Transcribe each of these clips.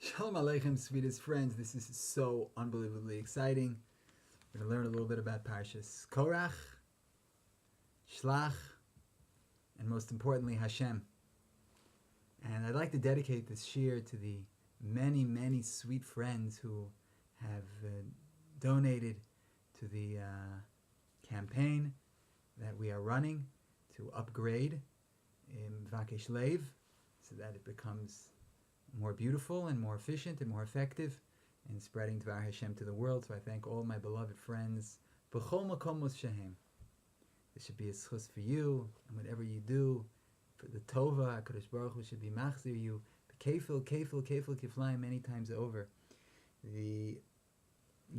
Shalom Aleichem, sweetest friends. This is so unbelievably exciting. We're going to learn a little bit about Parshas Korach, Shlach, and most importantly, Hashem. And I'd like to dedicate this shir to the many, many sweet friends who have donated to the campaign that we are running to upgrade Vakesh Lev so that it becomes more beautiful and more efficient and more effective in spreading Dvar Hashem to the world. So I thank all my beloved friends. B'chol makom shehem. This should be a schus for you, and whatever you do, for the Tova, HaKadosh Baruch Hu should be machzir you. Kefil, kefil, kefil, kiflayim many times over. The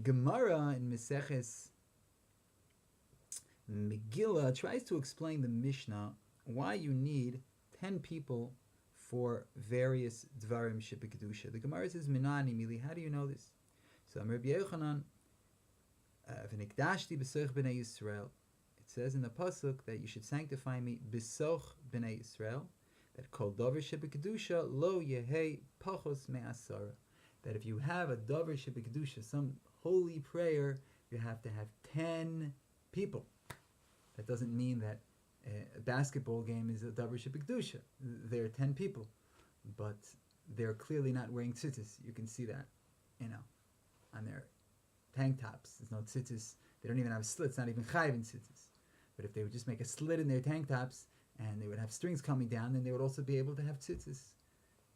Gemara in Meseches Megillah tries to explain the Mishnah why you need 10 people for various dvarim shebekdusha. The Gemara says, "Minani mili." How do you know this? So, Rabbi Elchonon, "V'nikdashti b'soch b'nei Yisrael." It says in the pasuk that you should sanctify me b'soch b'nei Yisrael. That kol davar shebekdusha lo yehei pachos me'asara. That if you have a davar shebekdusha, some holy prayer, you have to have 10 people. That doesn't mean that a basketball game is a davar shebekdusha. There are 10 people, but they're clearly not wearing tzitzis. You can see that, on their tank tops. There's no tzitzis. They don't even have slits, not even chayv in tzitzis. But if they would just make a slit in their tank tops and they would have strings coming down, then they would also be able to have tzitzis.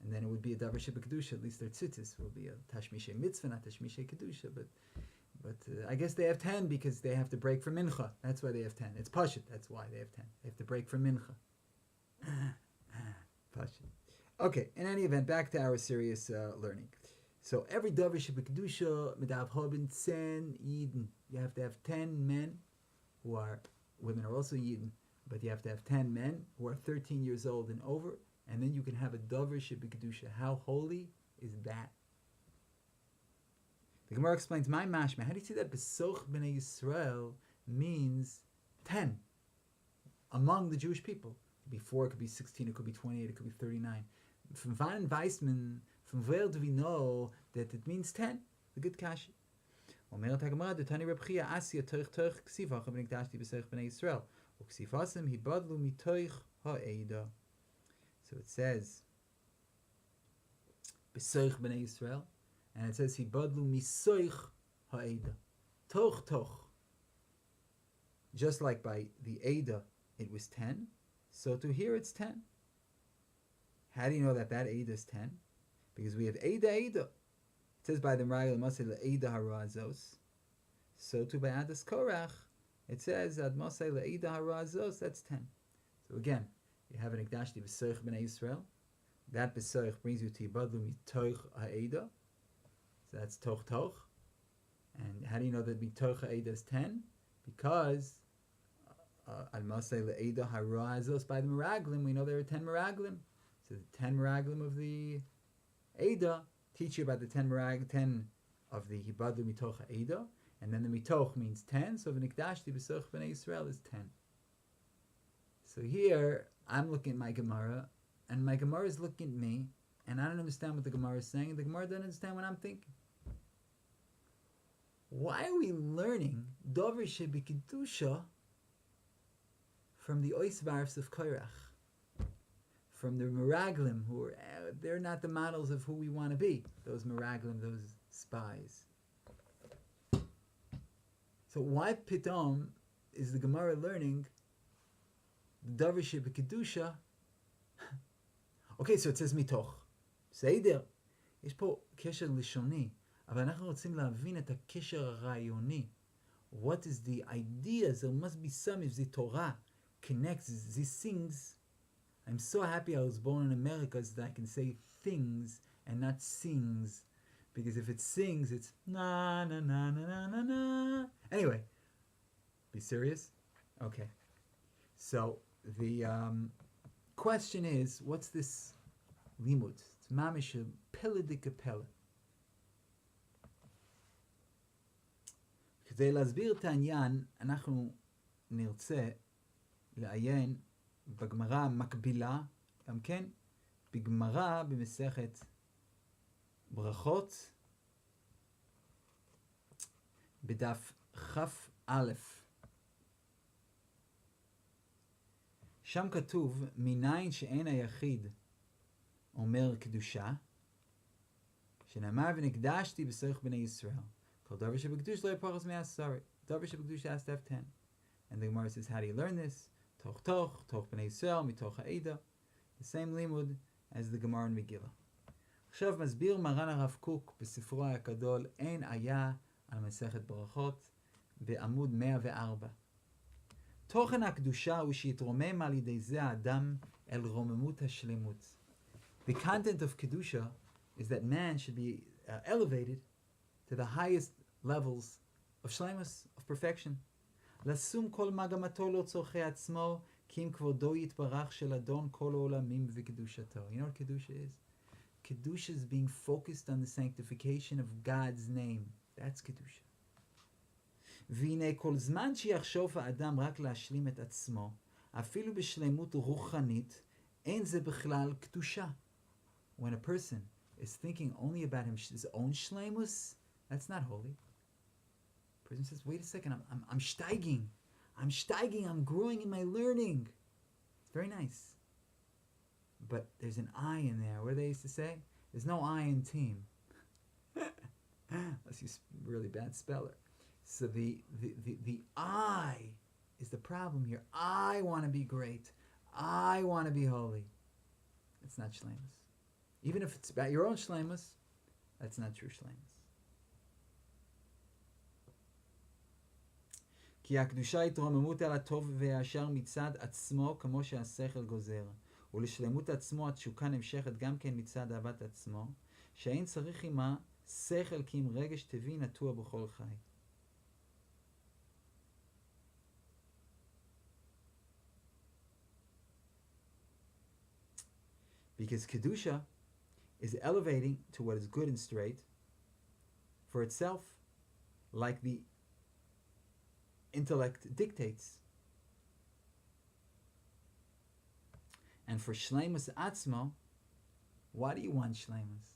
And then it would be a davar shebekdusha. At least their tzitzis will be a tashmishay mitzvah, not tashmishay kedusha. But I guess they have 10 because they have to break for mincha. That's why they have 10. It's pashut. That's why they have 10. They have to break for mincha. Pashut. Okay, in any event, back to our serious learning. So every davar shebekdusha medav haben 10 yidden. You have to have 10 men who are, women are also yidden, but you have to have 10 men who are 13 years old and over, and then you can have a davar shebekdusha. How holy is that? The Gemara explains, my mashma, how do you see that Besoch b'nei Yisrael means 10 among the Jewish people? It could be 4, it could be 16, it could be 28, it could be 39. From Van Weissman, from where do we know that it means 10? The good kashi. Omeret HaGemara, Dutani Reb Chia, Asya toich toich ksivach v'nikdashti Besoch b'nei Yisrael. Uksifasim hibadlu mitoich ha'eda. So it says, Besoch b'nei Yisrael. And it says, Hibadlu misoich ha'eda. Toch toch. Just like by the Eda, it was 10. So to here it's 10. How do you know that Eda is 10? Because we have Eda Eda. It says by the Mrayel Masei Eda Harazos. So to by Adas Korach, it says Ad Masei Eda Harazos, that's 10. So again, you have an Ikdashti B'soich B'nei Yisrael. That B'soich brings you to Hibadlu mitoich ha'eda. So that's toch toch. And how do you know that mitoch ha'eda is 10? Because al-masei le'eda harazos by the meraglim, we know there are 10 meraglim. So the 10 meraglim of the Eda teach you about the 10 of the hibadlu mitoch ha'eda. And then the mitoch means 10. So v'nikdashti b'soch b'nei Yisrael is 10. So here, I'm looking at my Gemara, and my Gemara is looking at me, and I don't understand what the Gemara is saying, and the Gemara doesn't understand what I'm thinking. Why are we learning Dover Shebekidusha from the Oisvarfs of Korach? From the Meraglim, who are, they're not the models of who we want to be, those Meraglim, those spies. So why Pitom is the Gemara learning Dover Shebekidusha? Okay, so it says mitoch. בסדר, יש פה קשר לשוני, אבל אנחנו רוצים להבין את הקשר הרעיוני. What is the idea? There must be some, if the Torah connects these things. I'm so happy I was born in America so that I can say things and not sings. Because if it sings, it's na na na na na na na. Anyway, be serious? Okay. So the question is, what's this limud? It's mamish a pele de kapelle. כדי להסביר את העניין, אנחנו נרצה לעיין בגמרא המקבילה, גם כן, בגמרא במסכת ברכות, בדף כף א', שם כתוב, מניין שאין היחיד אומר קדושה, שנאמר ונקדשתי בסורך בני ישראל. כל דבר שבקדוש לא יפחת מעשרה. דבר שבקדוש has to have 10. And the Gemara says, how do you learn this? תוך בני ישראל, מתוך העדה. The same limud as the Gemara in Megillah. עכשיו מסביר מרן הרב קוק בספרו הגדול, אין היה על מסכת ברכות, בעמוד 104. תוכן הקדושה הוא שיתרומם על ידי זה האדם אל רוממות השלמות. The content of Kedusha is that man should be elevated to the highest levels of shlemus, of perfection. לשום כל מגמתו לא צורכי עצמו, כי אם כבודו יתברך של אדון כל העולמים וקדושתו. You know what Kedusha is? Kedusha is being focused on the sanctification of God's name. That's Kedusha. והנה כל זמן שיחשוב האדם רק להשלים את עצמו, אפילו בשלמות רוחנית, אין זה בכלל קדושה. When a person is thinking only about his own shleimus, that's not holy. The person says, wait a second, I'm steiging. I'm growing in my learning. It's very nice. But there's an I in there. What do they used to say? There's no I in team. Unless you're a really bad speller. So the I is the problem here. I want to be great. I want to be holy. It's not shleimus. Even if it's about your own shleimus, that's not true shleimus. כי הקדושה התרוממות על הטוב והישר מצד עצמו כמו שהשכל גוזר. ולשלמות עצמו התשוקה נמשכת גם כן מצד אהבת עצמו, שאין צריך עמה שכל כי אם רגש טבעי נטוע בכל חי. Because Kedusha is elevating to what is good and straight for itself, like the intellect dictates. And for Shleimus Atzmo, why do you want Shleimus?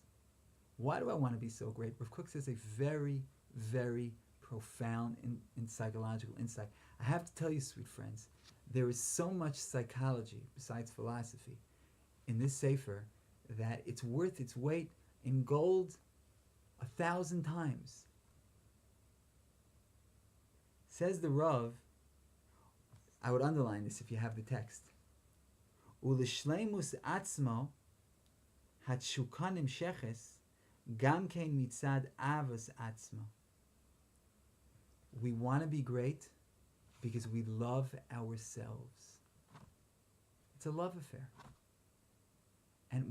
Why do I want to be so great? Rav Kook says a very, very profound and psychological insight. I have to tell you, sweet friends, there is so much psychology besides philosophy in this sefer that it's worth its weight in gold 1,000 times. Says the Rav, I would underline this if you have the text. Ulishleimus atzmo hatshuka nimsheches gam kein mitzad avos atzmo. We want to be great because we love ourselves. It's a love affair. And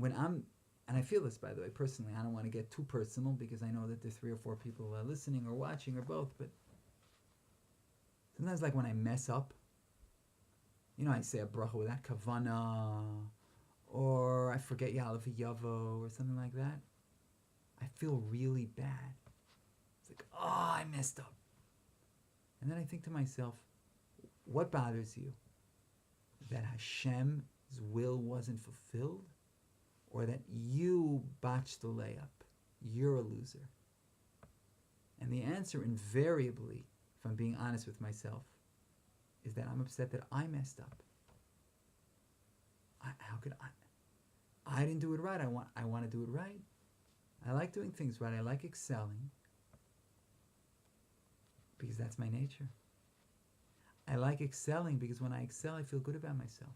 and I feel this, by the way, personally, I don't want to get too personal because I know that there's 3 or 4 people listening or watching or both, but sometimes like when I mess up, you know, I say a bracha without kavana, or I forget Yalav Yavo or something like that, I feel really bad. It's like, oh, I messed up. And then I think to myself, what bothers you? That Hashem's will wasn't fulfilled? Or that you botched the layup? You're a loser. And the answer invariably, if I'm being honest with myself, is that I'm upset that I messed up. How could I didn't do it right. I want to do it right. I like doing things right. I like excelling because that's my nature. I like excelling because when I excel, I feel good about myself.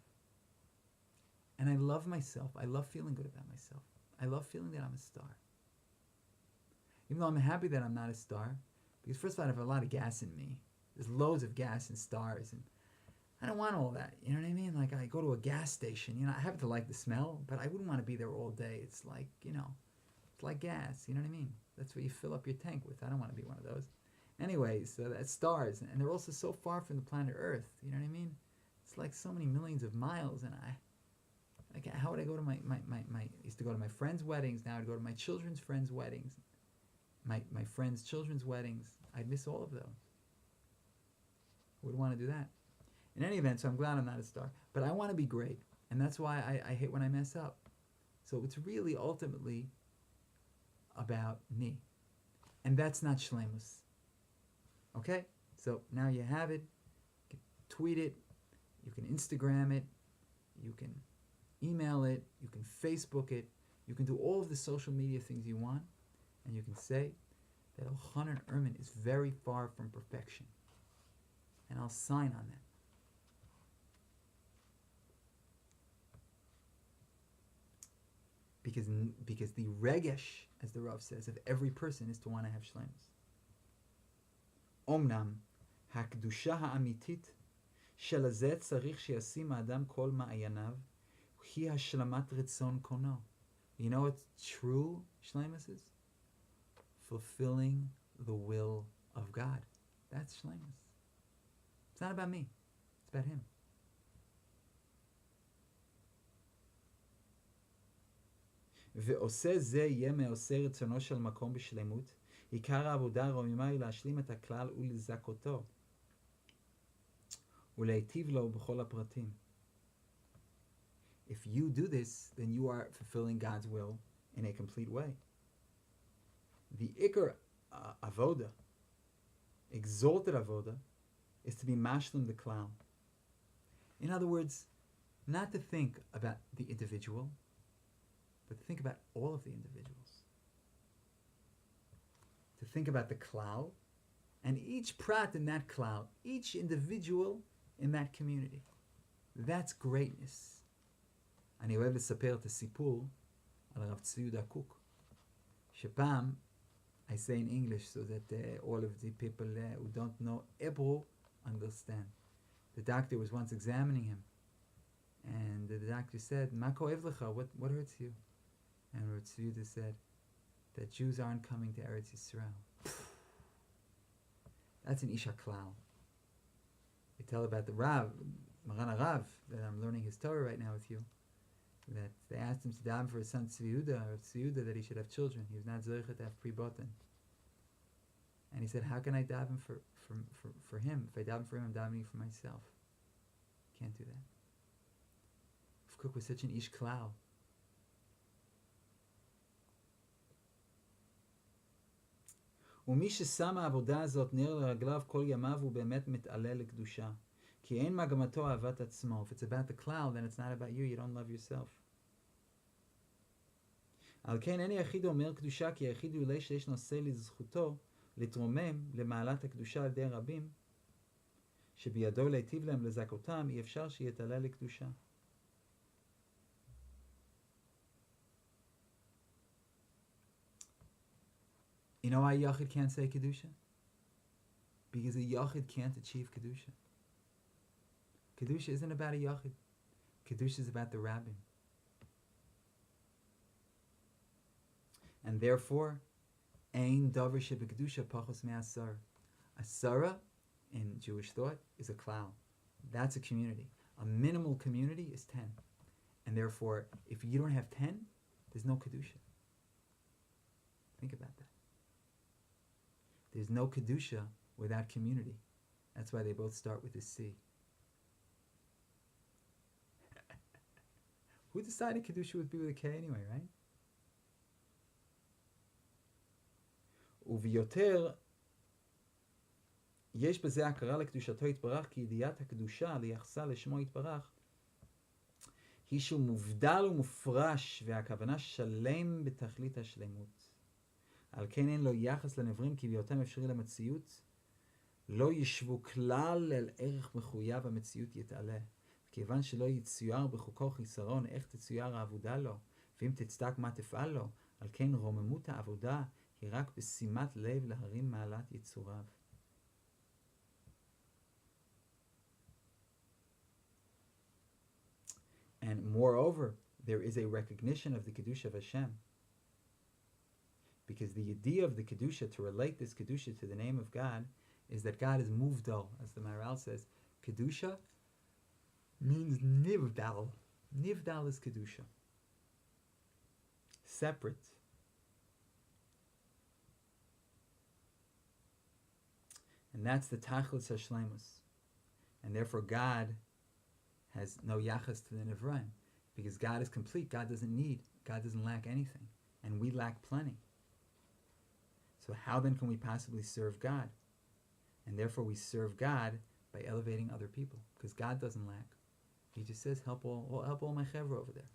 And I love myself. I love feeling good about myself. I love feeling that I'm a star. Even though I'm happy that I'm not a star, because first of all, I have a lot of gas in me. There's loads of gas and stars, and I don't want all that. You know what I mean? Like I go to a gas station, you know, I happen to like the smell, but I wouldn't want to be there all day. It's like, you know, it's like gas. You know what I mean? That's what you fill up your tank with. I don't want to be one of those. Anyways, so that's stars, and they're also so far from the planet Earth. You know what I mean? It's like so many millions of miles, and how would I go to my I used to go to my friends' weddings, now I'd go to my children's friends' weddings, my friends' children's weddings. I'd miss all of those. Who would want to do that? In any event, so I'm glad I'm not a star. But I want to be great, and that's why I hate when I mess up. So it's really ultimately about me. And that's not shlemus. Okay? So now you have it. You can tweet it. You can Instagram it. You can email it. You can Facebook it. You can do all of the social media things you want. And you can say that Elchonon Ehrman is very far from perfection. And I'll sign on that. Because the regesh, as the Rav says, of every person is to want to have shlemus. Omnam, hakdusha ha'amitit של הזה צריך שישים האדם כל מעייניו, היא השלמת רצון קונו. You know what true shlemus is? Fulfilling the will of God. That's shlemus. It's not about me. It's about Him. ועושה זה יהיה מעושה רצונו של מקום בשלמות. עיקר העבודה הרוממה היא להשלים את הכלל ולזכותו. ולהיטיב לו בכל הפרטים. If you do this, then you are fulfilling God's will in a complete way. The ikar avoda, exalted avoda, is to be mashlim the klal. In other words, not to think about the individual, but to think about all of the individuals. To think about the klal, and each prat in that klal, each individual in that community. That's greatness. אני אוהב לספר את הסיפור על הרב צבי יהודה קוק. שפעם, I say in English so that all of the people who don't know Hebrew understand. The doctor was once examining him, and the doctor said, "Ma ko'ev lecha? What hurts you?" And Rav Tzvi Yehuda said that Jews aren't coming to Eretz Yisrael. That's an Isha Klal. They tell about the Rav, Maran Rav, that I'm learning his Torah right now with you, that they asked him to daven for his son Tzvi Yehuda, or Tzvi Yehuda, that he should have children. He was not zoichet to have pre-botan. And he said, how can I daven for him? If I daven for him, I'm davening for myself. Can't do that. Rav Kook was such an Ish Klal. ומי ששם העבודה הזאת נר לרגליו כל ימיו הוא באמת מתעלה לקדושה. כי אין מגמתו אהבת עצמו. If it's about the cloud, then it's not about you. You don't love yourself. על כן אין היחיד אומר קדושה, כי היחיד הוא אולי שיש נושא לזכותו לתרומם למעלת הקדושה על ידי רבים, שבידו להיטיב להם לזכותם, אי אפשר שיתעלה לקדושה. You know why Yachid can't say Kedusha? Because a Yachid can't achieve Kedusha. Kedusha isn't about a Yachid. Kedusha is about the Rabbin. And therefore, Ein Davar Shebekdusha Pachos Me'asar. Asara, in Jewish thought, is a klal. That's a community. A minimal community is 10. And therefore, if you don't have 10, there's no Kedusha. Think about that. There's no Kedusha without community. That's why they both start with a C. Who decided Kedusha would be with a K anyway, right? וביותר, יש בזה הכרה לקדושתו יתברך, כי ידיעת הקדושה ליחסה לשמו יתברך, היא שהוא מובדל ומופרש, והכוונה שלם בתכלית השלמות. על כן אין לו יחס לנברים, כי בהיותם אפשרי למציאות, לא ישבו כלל אל ערך מחויב המציאות יתעלה. כיוון שלא יצויר בחוקו חיסרון, איך תצויר העבודה לו, ואם תצדק מה תפעל לו, על כן רוממות העבודה היא רק בשימת לב להרים מעלת יצוריו. And moreover, there is a recognition of the Kedusha of Hashem. Because the idea of the Kedusha, to relate this Kedusha to the name of God, is that God is muvdal, as the Maharal says. Kedusha means nivdal. Nivdal is Kedusha. Separate. And that's the Tachlis HaShlemus. And therefore God has no yachas to the Nevraim. Because God is complete. God doesn't need. God doesn't lack anything. And we lack plenty. So how then can we possibly serve God? And therefore we serve God by elevating other people, because God doesn't lack. He just says, help all my chevra over there.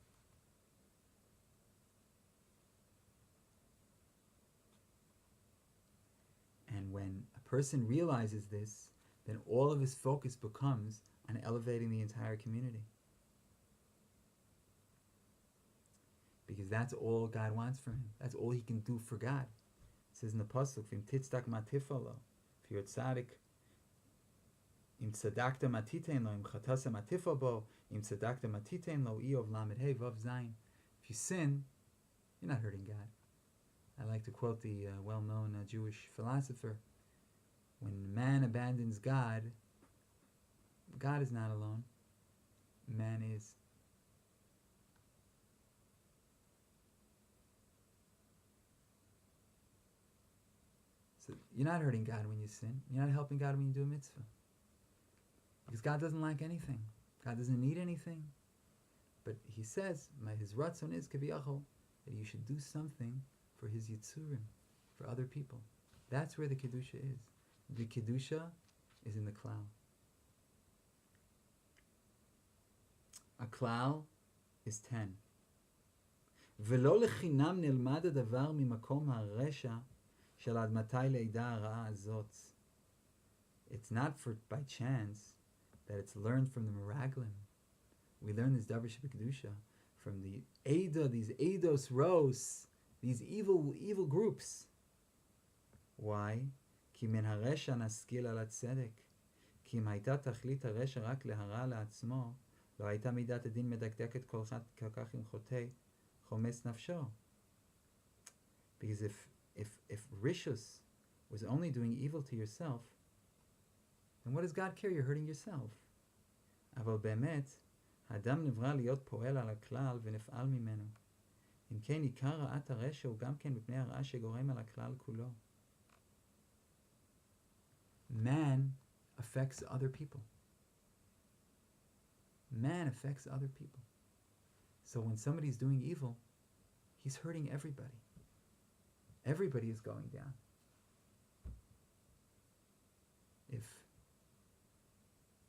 And when a person realizes this, then all of his focus becomes on elevating the entire community. Because that's all God wants from him. That's all he can do for God. It says in the pasuk, "V'im titzdak matifalo." If you're a tzaddik, im tzadakta matitein lo, im chatasa matifo bo, im tzadakta matitein lo, Iyov lamed hey vav zayin. If you sin, you're not hurting God. I like to quote the well-known Jewish philosopher: when man abandons God, God is not alone. Man is. So you're not hurting God when you sin. You're not helping God when you do a mitzvah. Because God doesn't like anything. God doesn't need anything. But he says, his ratzon is kaviyachol, that you should do something for his yitzurim, for other people. That's where the kedusha is. The kedusha is in the klal. A klal is 10. ולא לחינם נלמד הדבר ממקום הרשע של עד מתי לידע הרעה הזאת. It's not by chance that it's learned from the Meraglim. We learn this davar shebekdusha from the Eidah, these Eidos Ros, these evil groups. Why? כי מן הרשע נשכיל על הצדק. כי אם הייתה תכלית הרשע רק להרע לעצמו, לא הייתה מידת הדין מדקדקת כל כך עם חוטא, חומס נפשו. Because if Rishus was only doing evil to yourself, then what does God care? You're hurting yourself. אבל באמת, האדם נברא להיות פועל על הכלל ונפעל ממנו. אם כן, עיקר רעת הרשע הוא גם כן מפני הרעה שגורם על הכלל כולו. Man affects other people. Man affects other people. So when somebody's doing evil, he's hurting everybody. Everybody is going down. If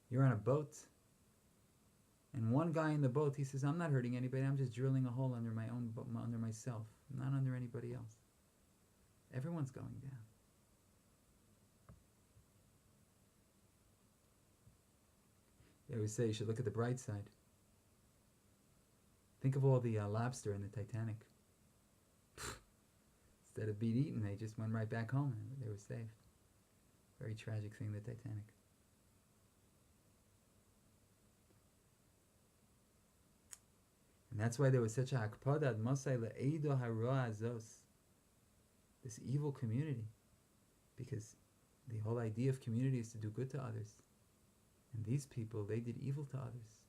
you're on a boat and one guy in the boat, he says, I'm not hurting anybody, I'm just drilling a hole under under myself, not under anybody else. Everyone's going down. They always say you should look at the bright side. Think of all the lobster in the Titanic. Instead of being eaten, they just went right back home and they were saved. Very tragic thing, the Titanic. And that's why there was such a hakpada mosai le'eido hara azos, this evil community, because the whole idea of community is to do good to others. And these people, they did evil to others.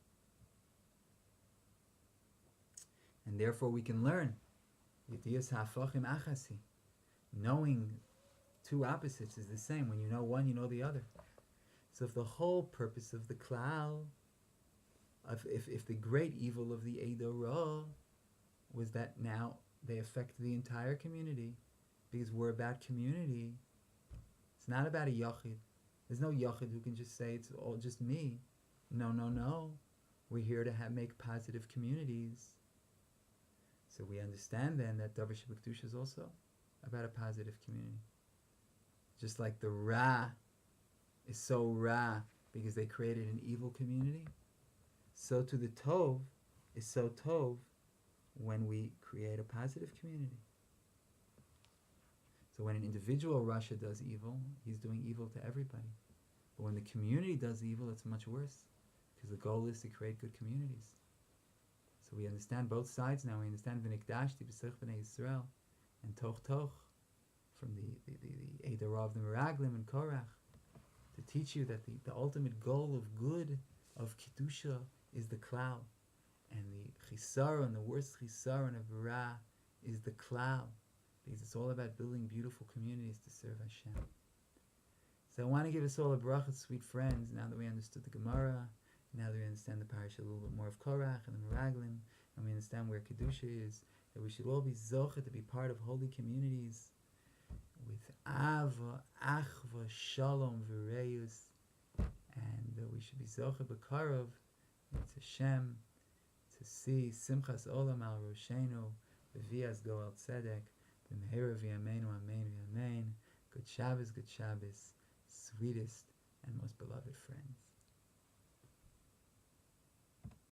And therefore we can learn Yediyas ha'afachim achasi. Knowing two opposites is the same. When you know one, you know the other. So if the whole purpose of the klal, if the great evil of the Eidah Ra was that now they affect the entire community, because we're about community, it's not about a yachid. There's no yachid who can just say it's all just me. No. We're here to make positive communities. So we understand then that davar shebekdusha is also about a positive community. Just like the Ra is so Ra because they created an evil community, so to the Tov is so Tov when we create a positive community. So when an individual Rasha does evil, he's doing evil to everybody. But when the community does evil, it's much worse, because the goal is to create good communities. So we understand both sides now. We understand V'nikdashti b'sech b'nei Yisrael and Toch from the Eidah Ra of the Meraglim and Korach, to teach you that the ultimate goal of good, of Kedusha, is the klal. And the Chisaron, the worst Chisaron of Ra, is the klal. Because it's all about building beautiful communities to serve Hashem. So I want to give us all a bracha, sweet friends, now that we understood the Gemara, now that we understand the parasha a little bit more of Korach and the Meraglim, and we understand where Kedusha is, that we should all be zocheh to be part of holy communities with Ava, Achva, Shalom, Vireus, and we should be Zoche B'Karov, to Shem, to see Simchas Olam al Roshenu, V'Vias Goel Tzedek, B'Mehera V'Yameinu, Amen V'Amen. Good Shabbos, sweetest and most beloved friends.